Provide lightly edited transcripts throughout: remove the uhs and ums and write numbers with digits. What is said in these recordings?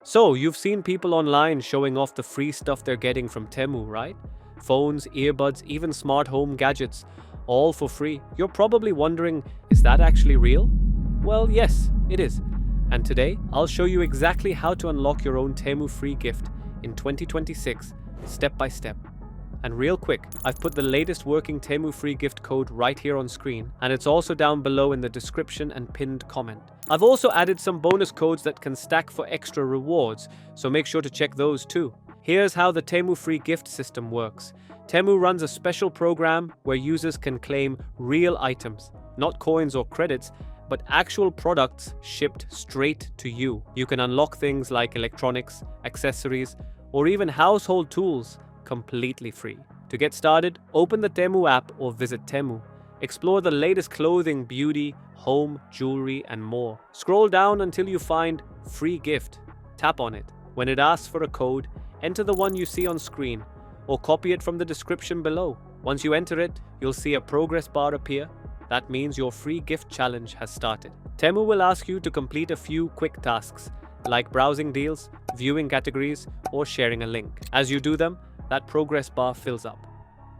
So, you've seen people online showing off the free stuff they're getting from Temu, right? Phones, earbuds, even smart home gadgets, all for free. You're probably wondering, is that actually real? Well, yes, it is. And today, I'll show you exactly how to unlock your own Temu Free Gift in 2026, step by step. And real quick, I've put the latest working Temu Free Gift code right here on screen, and it's also down below in the description and pinned comment. I've also added some bonus codes that can stack for extra rewards, so make sure to check those too. Here's how the Temu Free Gift system works. Temu runs a special program where users can claim real items, not coins or credits, but actual products shipped straight to you. You can unlock things like electronics, accessories, or even household tools completely free. To get started, open the Temu app or visit Temu. Explore the latest clothing, beauty, home, jewelry, and more. Scroll down until you find Free Gift. Tap on it. When it asks for a code, enter the one you see on screen or copy it from the description below. Once you enter it, you'll see a progress bar appear. That means your free gift challenge has started. Temu will ask you to complete a few quick tasks, like browsing deals, viewing categories, or sharing a link. As you do them, that progress bar fills up.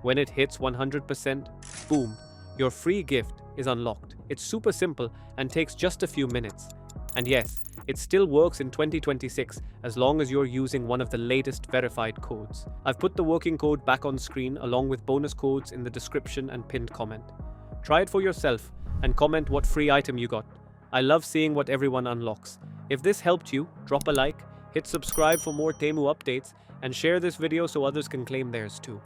When it hits 100%, boom, your free gift is unlocked. It's super simple and takes just a few minutes. And yes, it still works in 2026 as long as you're using one of the latest verified codes. I've put the working code back on screen along with bonus codes in the description and pinned comment. Try it for yourself and comment what free item you got. I love seeing what everyone unlocks. If this helped you, drop a like, hit subscribe for more Temu updates, and share this video so others can claim theirs too.